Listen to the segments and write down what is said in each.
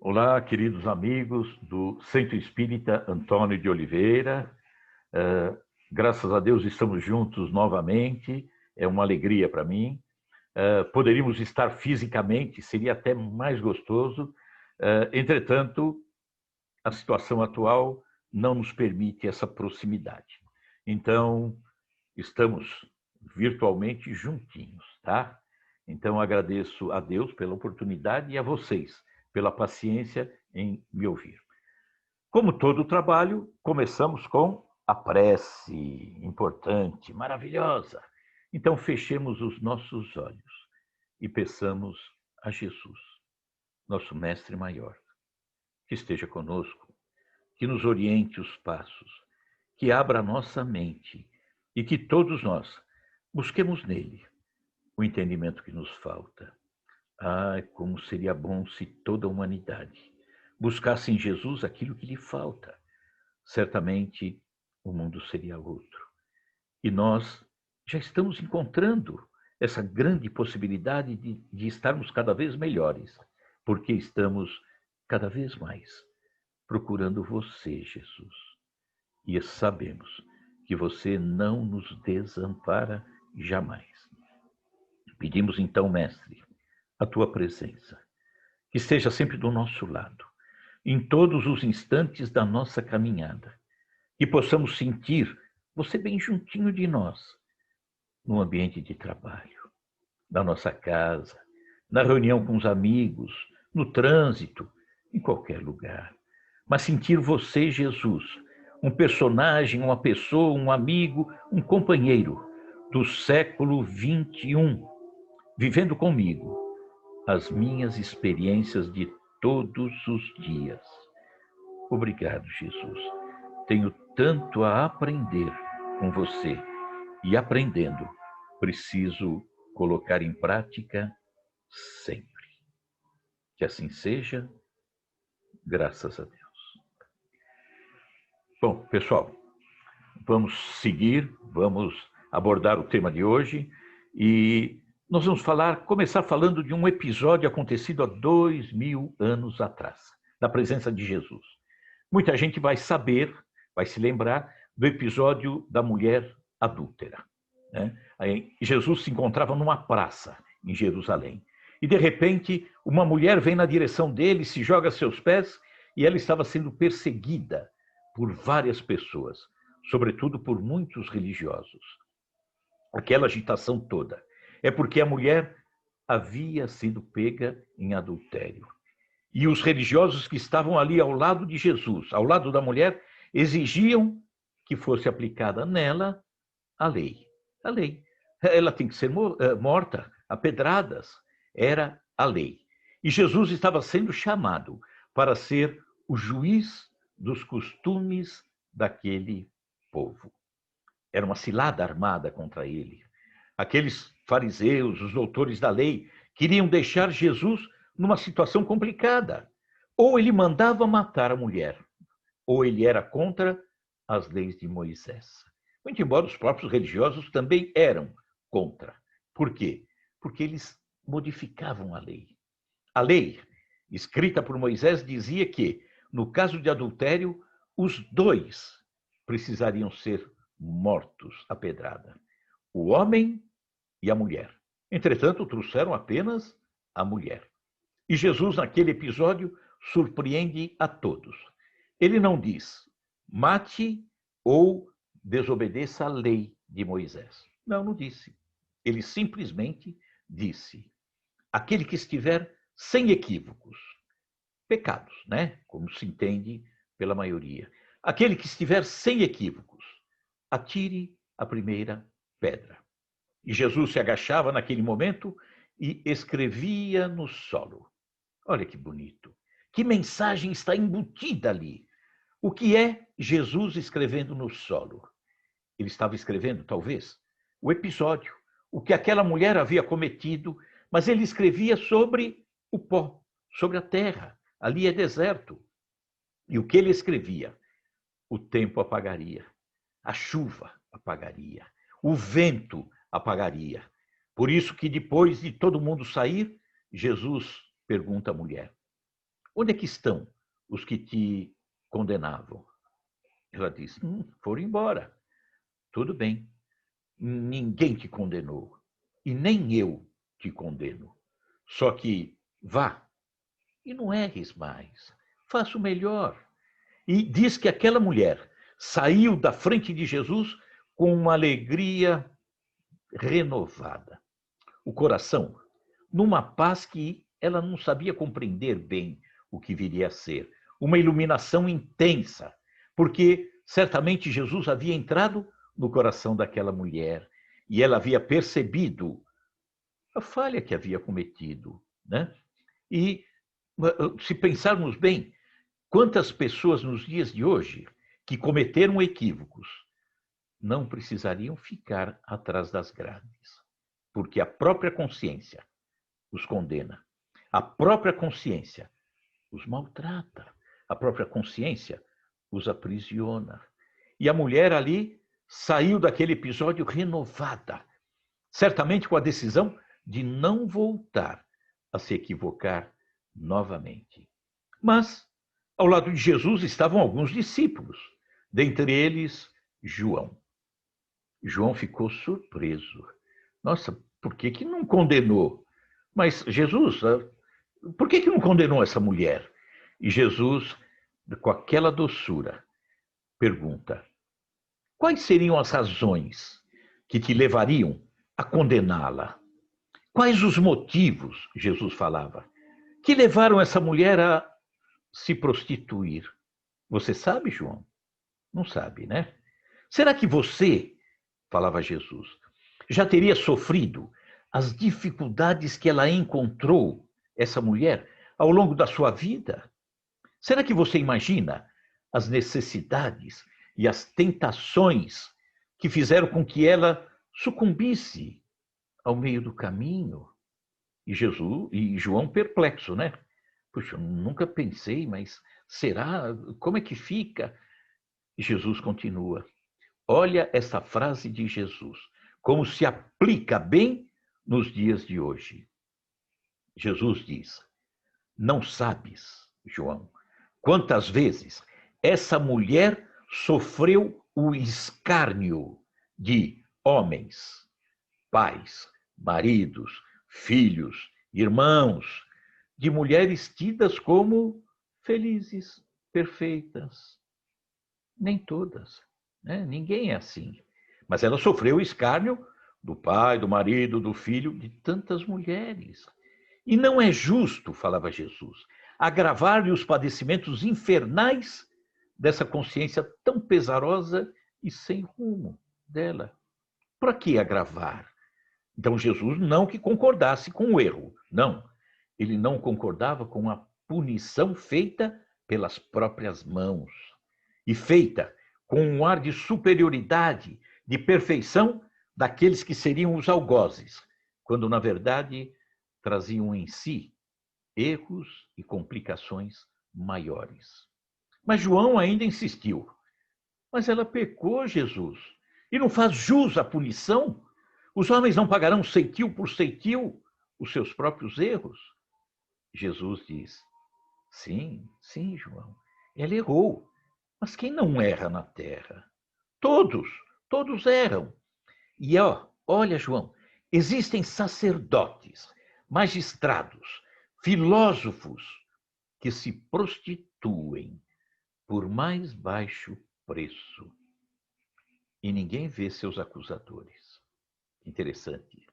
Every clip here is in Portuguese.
Olá, queridos amigos do Centro Espírita Antônio de Oliveira. Graças a Deus estamos juntos novamente, é uma alegria para mim. Poderíamos estar fisicamente, seria até mais gostoso. Entretanto, a situação atual não nos permite essa proximidade. Então, estamos virtualmente juntinhos, tá? Então, agradeço a Deus pela oportunidade e a vocês pela paciência em me ouvir. Como todo trabalho, começamos com a prece, importante, maravilhosa. Então, fechemos os nossos olhos e peçamos a Jesus, nosso Mestre Maior, que esteja conosco, que nos oriente os passos, que abra a nossa mente e que todos nós busquemos nele o entendimento que nos falta. Como seria bom se toda a humanidade buscasse em Jesus aquilo que lhe falta. Certamente o mundo seria outro. E nós já estamos encontrando essa grande possibilidade de estarmos cada vez melhores, porque estamos cada vez mais procurando você, Jesus. E sabemos que você não nos desampara jamais. Pedimos então, Mestre, a tua presença, que esteja sempre do nosso lado, em todos os instantes da nossa caminhada, que possamos sentir você bem juntinho de nós, no ambiente de trabalho, na nossa casa, na reunião com os amigos, no trânsito, em qualquer lugar. Mas sentir você, Jesus, um personagem, uma pessoa, um amigo, um companheiro do século XXI, vivendo comigo as minhas experiências de todos os dias. Obrigado, Jesus. Tenho tanto a aprender com você e aprendendo, preciso colocar em prática sempre. Que assim seja, graças a Deus. Bom, pessoal, vamos seguir, vamos abordar o tema de hoje e nós vamos começar falando de um episódio acontecido há 2000 anos atrás, da presença de Jesus. Muita gente vai saber, vai se lembrar do episódio da mulher adúltera. Né? Jesus se encontrava numa praça em Jerusalém. E, de repente, uma mulher vem na direção dele, se joga a seus pés, e ela estava sendo perseguida por várias pessoas, sobretudo por muitos religiosos. Aquela agitação toda é porque a mulher havia sido pega em adultério. E os religiosos que estavam ali ao lado de Jesus, ao lado da mulher, exigiam que fosse aplicada nela a lei. A lei. Ela tem que ser morta a pedradas. Era a lei. E Jesus estava sendo chamado para ser o juiz dos costumes daquele povo. Era uma cilada armada contra ele. Aqueles fariseus, os doutores da lei, queriam deixar Jesus numa situação complicada. Ou ele mandava matar a mulher, ou ele era contra as leis de Moisés. Muito embora os próprios religiosos também eram contra. Por quê? Porque eles modificavam a lei. A lei, escrita por Moisés, dizia que, no caso de adultério, os dois precisariam ser mortos à pedrada. O homem e a mulher. Entretanto, trouxeram apenas a mulher. E Jesus, naquele episódio, surpreende a todos. Ele não diz, mate ou desobedeça a lei de Moisés. Não, não disse. Ele simplesmente disse, aquele que estiver sem equívocos, pecados, né? Como se entende pela maioria. Aquele que estiver sem equívocos, atire a primeira pedra. E Jesus se agachava naquele momento e escrevia no solo. Olha que bonito. Que mensagem está embutida ali? O que é Jesus escrevendo no solo? Ele estava escrevendo, talvez, o episódio, o que aquela mulher havia cometido, mas ele escrevia sobre o pó, sobre a terra. Ali é deserto. E o que ele escrevia? O tempo apagaria, a chuva apagaria, o vento apagaria. Por isso que depois de todo mundo sair, Jesus pergunta à mulher, Onde é que estão os que te condenavam? Ela disse: foram embora. Tudo bem. Ninguém te condenou. E nem eu te condeno. Só que vá e não erres mais. Faça o melhor. E diz que aquela mulher saiu da frente de Jesus com uma alegria renovada. O coração, numa paz que ela não sabia compreender bem o que viria a ser. Uma iluminação intensa, porque certamente Jesus havia entrado no coração daquela mulher e ela havia percebido a falha que havia cometido, né? E se pensarmos bem, quantas pessoas nos dias de hoje que cometeram equívocos não precisariam ficar atrás das grades, porque a própria consciência os condena, a própria consciência os maltrata, a própria consciência os aprisiona. E a mulher ali saiu daquele episódio renovada, certamente com a decisão de não voltar a se equivocar novamente. Mas, ao lado de Jesus estavam alguns discípulos, dentre eles João. João ficou surpreso. Nossa, por que não condenou? Mas Jesus, por que não condenou essa mulher? E Jesus, com aquela doçura, pergunta: quais seriam as razões que te levariam a condená-la? Quais os motivos, Jesus falava, que levaram essa mulher a se prostituir? Você sabe, João? Não sabe, né? Será que você, falava Jesus, já teria sofrido as dificuldades que ela encontrou, essa mulher, ao longo da sua vida? Será que você imagina as necessidades e as tentações que fizeram com que ela sucumbisse ao meio do caminho? E Jesus e João perplexo, né? Puxa, eu nunca pensei, mas será? Como é que fica? E Jesus continua. Olha essa frase de Jesus, como se aplica bem nos dias de hoje. Jesus diz: não sabes, João, quantas vezes essa mulher sofreu o escárnio de homens, pais, maridos, filhos, irmãos, de mulheres tidas como felizes, perfeitas. Nem todas, né? Ninguém é assim. Mas ela sofreu o escárnio do pai, do marido, do filho, de tantas mulheres. E não é justo, falava Jesus, agravar-lhe os padecimentos infernais dessa consciência tão pesarosa e sem rumo dela. Para que agravar? Então Jesus não que concordasse com o erro, não. Ele não concordava com a punição feita pelas próprias mãos e feita com um ar de superioridade, de perfeição daqueles que seriam os algozes, quando na verdade traziam em si erros e complicações maiores. Mas João ainda insistiu. Mas ela pecou, Jesus, e não faz jus à punição? Os homens não pagarão ceitil por ceitil os seus próprios erros? Jesus diz: sim, sim, João, ela errou. Mas quem não erra na terra? Todos, todos erram. E olha, João, existem sacerdotes, magistrados, filósofos que se prostituem por mais baixo preço. E ninguém vê seus acusadores. Interessante.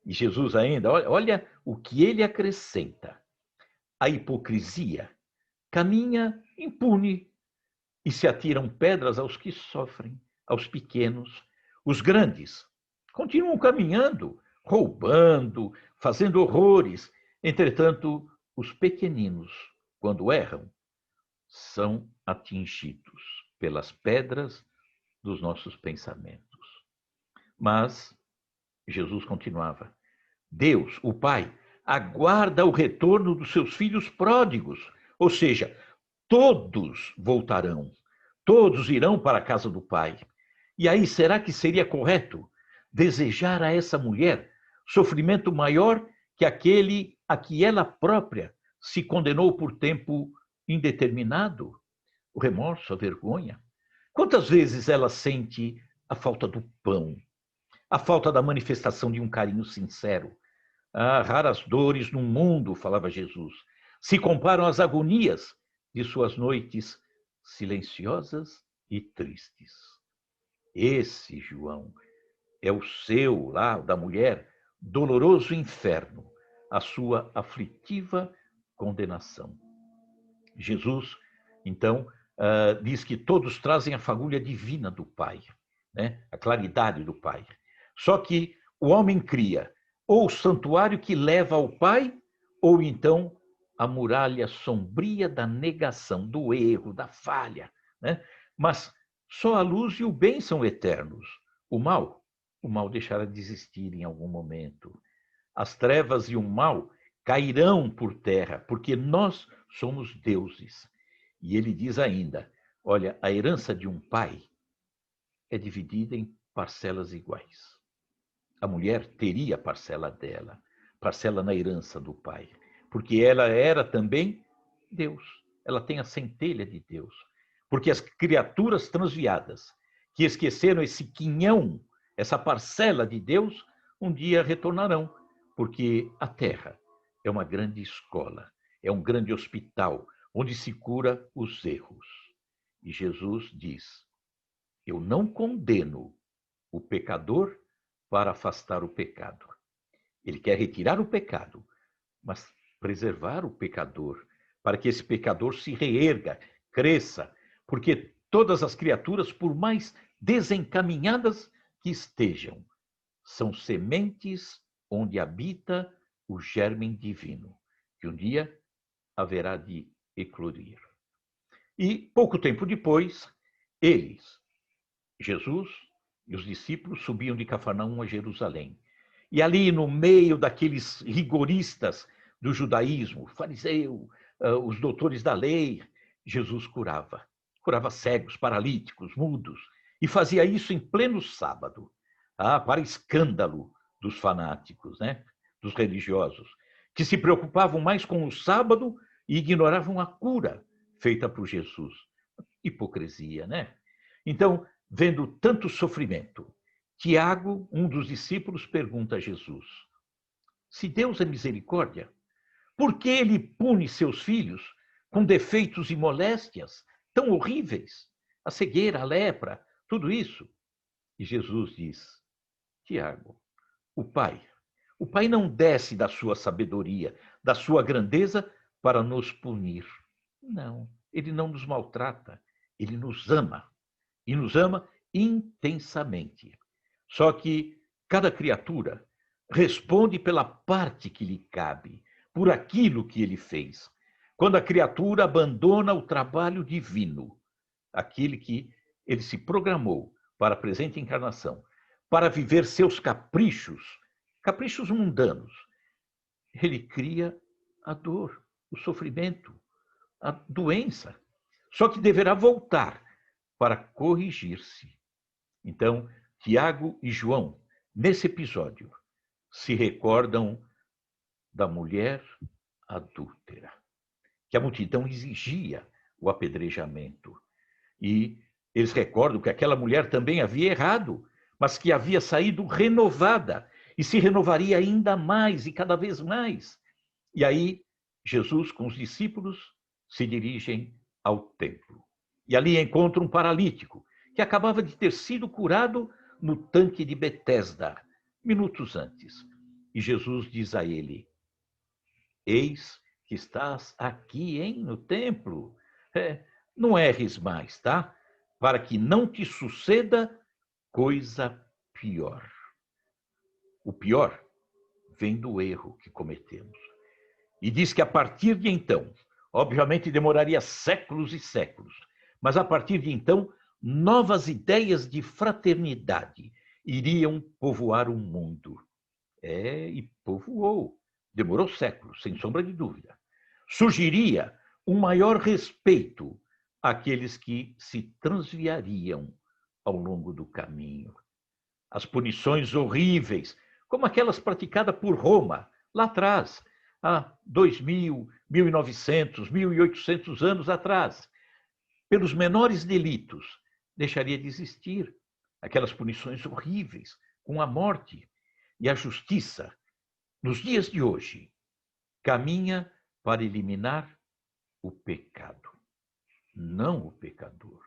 E Jesus ainda, olha o que ele acrescenta. A hipocrisia caminha impune e se atiram pedras aos que sofrem, aos pequenos. Os grandes continuam caminhando, roubando, fazendo horrores. Entretanto, os pequeninos, quando erram, são atingidos pelas pedras dos nossos pensamentos. Mas Jesus continuava: Deus, o Pai, aguarda o retorno dos seus filhos pródigos, ou seja, todos voltarão, todos irão para a casa do Pai. E aí, será que seria correto desejar a essa mulher sofrimento maior que aquele a que ela própria se condenou por tempo indeterminado? O remorso, a vergonha? Quantas vezes ela sente a falta do pão, a falta da manifestação de um carinho sincero? Ah, raras dores no mundo, falava Jesus, se comparam às agonias de suas noites silenciosas e tristes. Esse, João, é o seu, lá, da mulher, doloroso inferno, a sua aflitiva condenação. Jesus, então, diz que todos trazem a fagulha divina do Pai, né? A claridade do Pai. Só que o homem cria ou o santuário que leva ao Pai, ou então a muralha sombria da negação, do erro, da falha, né? Mas só a luz e o bem são eternos. O mal deixará de existir em algum momento. As trevas e o mal cairão por terra, porque nós somos deuses. E ele diz ainda: olha, a herança de um pai é dividida em parcelas iguais. A mulher teria a parcela dela, parcela na herança do pai, porque ela era também Deus. Ela tem a centelha de Deus. Porque as criaturas transviadas, que esqueceram esse quinhão, essa parcela de Deus, um dia retornarão, porque a terra é uma grande escola, é um grande hospital, onde se cura os erros. E Jesus diz: eu não condeno o pecador para afastar o pecado. Ele quer retirar o pecado, mas preservar o pecador, para que esse pecador se reerga, cresça, porque todas as criaturas, por mais desencaminhadas que estejam, são sementes onde habita o germe divino, que um dia haverá de eclodir. E pouco tempo depois, eles, Jesus e os discípulos, subiam de Cafarnaum a Jerusalém. E ali, no meio daqueles rigoristas do judaísmo, fariseu, os doutores da lei, Jesus curava. Curava cegos, paralíticos, mudos. E fazia isso em pleno sábado, para escândalo dos fanáticos, né? Dos religiosos, que se preocupavam mais com o sábado e ignoravam a cura feita por Jesus. Hipocrisia, né? Então, vendo tanto sofrimento, Tiago, um dos discípulos, pergunta a Jesus: se Deus é misericórdia, por que ele pune seus filhos com defeitos e moléstias tão horríveis? A cegueira, a lepra, tudo isso. E Jesus diz: Tiago, o Pai não desce da sua sabedoria, da sua grandeza para nos punir. Não, ele não nos maltrata, ele nos ama. E nos ama intensamente. Só que cada criatura responde pela parte que lhe cabe, por aquilo que ele fez. Quando a criatura abandona o trabalho divino, aquele que ele se programou para a presente encarnação, para viver seus caprichos, caprichos mundanos, ele cria a dor, o sofrimento, a doença. Só que deverá voltar para corrigir-se. Então, Tiago e João, nesse episódio, se recordam da mulher adúltera, que a multidão exigia o apedrejamento. E eles recordam que aquela mulher também havia errado, mas que havia saído renovada e se renovaria ainda mais e cada vez mais. E aí, Jesus, com os discípulos, se dirigem ao templo. E ali encontra um paralítico que acabava de ter sido curado no tanque de Betesda, minutos antes. E Jesus diz a ele: eis que estás aqui, hein, no templo. Não erres mais, tá? Para que não te suceda coisa pior. O pior vem do erro que cometemos. E diz que a partir de então, obviamente demoraria séculos e séculos, mas a partir de então, novas ideias de fraternidade iriam povoar o mundo. E povoou. Demorou séculos, sem sombra de dúvida. Surgiria um maior respeito àqueles que se transviariam ao longo do caminho. As punições horríveis, como aquelas praticadas por Roma, lá atrás, há 2.000, 1.900, 1.800 anos atrás, pelos menores delitos, deixaria de existir aquelas punições horríveis, com a morte. E a justiça, nos dias de hoje, caminha para eliminar o pecado, não o pecador.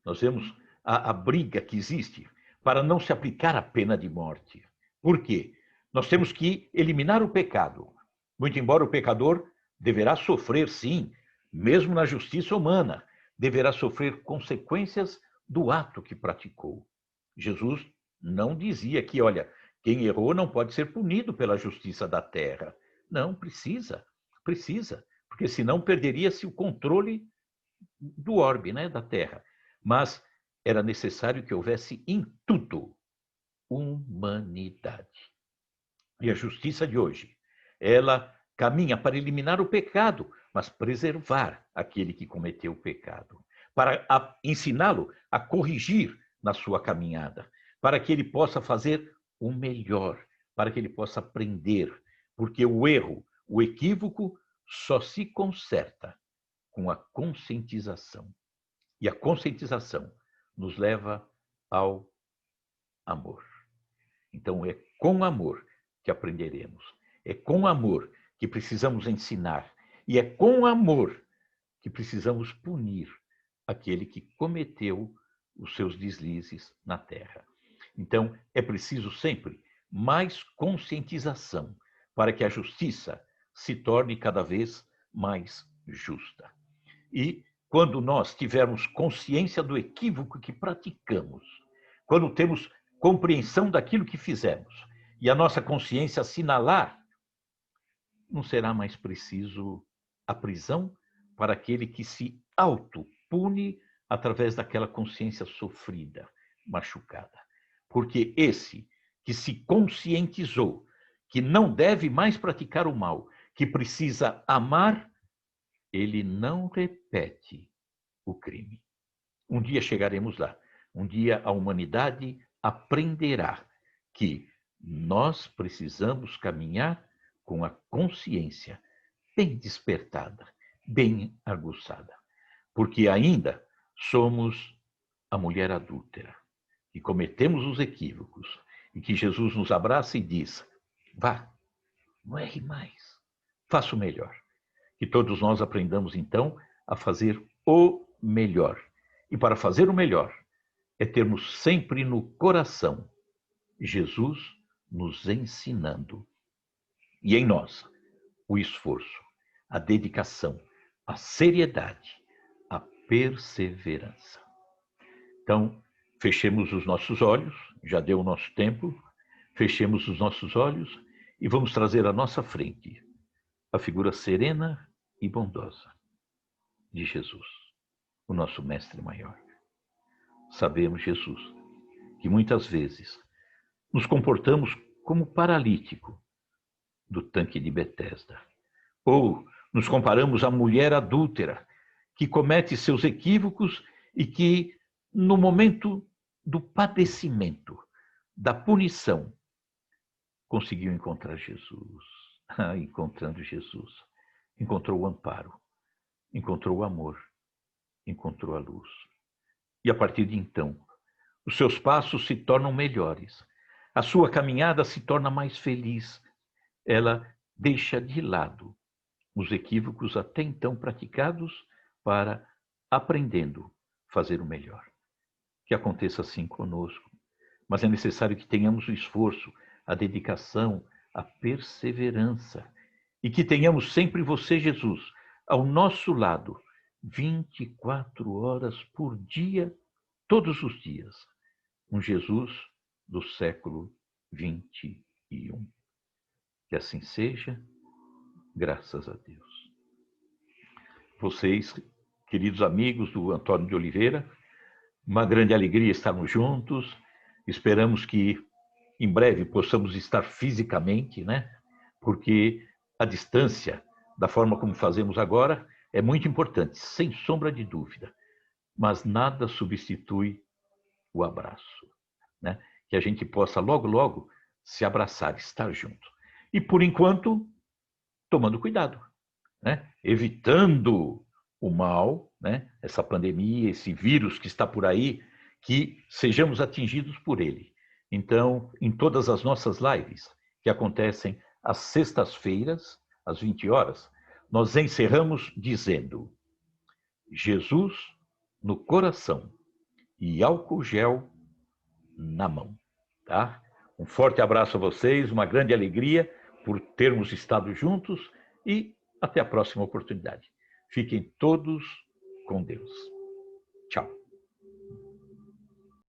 Nós vemos a briga que existe para não se aplicar a pena de morte. Por quê? Nós temos que eliminar o pecado. Muito embora o pecador deverá sofrer, sim, mesmo na justiça humana, deverá sofrer consequências do ato que praticou. Jesus não dizia que, olha, quem errou não pode ser punido pela justiça da terra. Não, precisa, porque senão perderia-se o controle do orbe, né, da terra. Mas era necessário que houvesse em tudo humanidade. E a justiça de hoje, ela caminha para eliminar o pecado, mas preservar aquele que cometeu o pecado, para ensiná-lo a corrigir na sua caminhada, para que ele possa fazer o melhor, para que ele possa aprender, porque o erro, o equívoco, só se conserta com a conscientização. E a conscientização nos leva ao amor. Então, é com amor que aprenderemos. É com amor que precisamos ensinar. E é com amor que precisamos punir aquele que cometeu os seus deslizes na terra. Então, é preciso sempre mais conscientização para que a justiça se torne cada vez mais justa. E quando nós tivermos consciência do equívoco que praticamos, quando temos compreensão daquilo que fizemos e a nossa consciência assinalar, não será mais preciso a prisão para aquele que se autopune através daquela consciência sofrida, machucada. Porque esse que se conscientizou que não deve mais praticar o mal, que precisa amar, ele não repete o crime. Um dia chegaremos lá. Um dia a humanidade aprenderá que nós precisamos caminhar com a consciência bem despertada, bem aguçada. Porque ainda somos a mulher adúltera, e cometemos os equívocos, e que Jesus nos abraça e diz: vá, não erre mais, faça o melhor. Que todos nós aprendamos, então, a fazer o melhor. E para fazer o melhor, é termos sempre no coração Jesus nos ensinando. E em nós, o esforço, a dedicação, a seriedade, a perseverança. Então, fechemos os nossos olhos, já deu o nosso tempo, fechemos os nossos olhos e vamos trazer à nossa frente a figura serena e bondosa de Jesus, o nosso mestre maior. Sabemos, Jesus, que muitas vezes nos comportamos como paralítico do tanque de Betesda, ou nos comparamos à mulher adúltera que comete seus equívocos e que, no momento do padecimento, da punição, conseguiu encontrar Jesus. Encontrando Jesus, encontrou o amparo, encontrou o amor, encontrou a luz. E a partir de então, os seus passos se tornam melhores, a sua caminhada se torna mais feliz. Ela deixa de lado os equívocos até então praticados para, aprendendo, fazer o melhor. Que aconteça assim conosco, mas é necessário que tenhamos o esforço, a dedicação, a perseverança, e que tenhamos sempre você, Jesus, ao nosso lado, 24 horas por dia, todos os dias. Um Jesus do século 21. Que assim seja, graças a Deus. Vocês, queridos amigos do Antônio de Oliveira, uma grande alegria estarmos juntos. Esperamos que em breve possamos estar fisicamente, né? Porque a distância, da forma como fazemos agora, é muito importante, sem sombra de dúvida. Mas nada substitui o abraço, né? Que a gente possa logo, logo se abraçar, estar junto. E por enquanto, tomando cuidado, né? Evitando o mal, né? Essa pandemia, esse vírus que está por aí, que sejamos atingidos por ele. Então, em todas as nossas lives, que acontecem às sextas-feiras, às 20 horas, nós encerramos dizendo: Jesus no coração e álcool gel na mão, tá? Um forte abraço a vocês, uma grande alegria por termos estado juntos e até a próxima oportunidade. Fiquem todos com Deus. Tchau.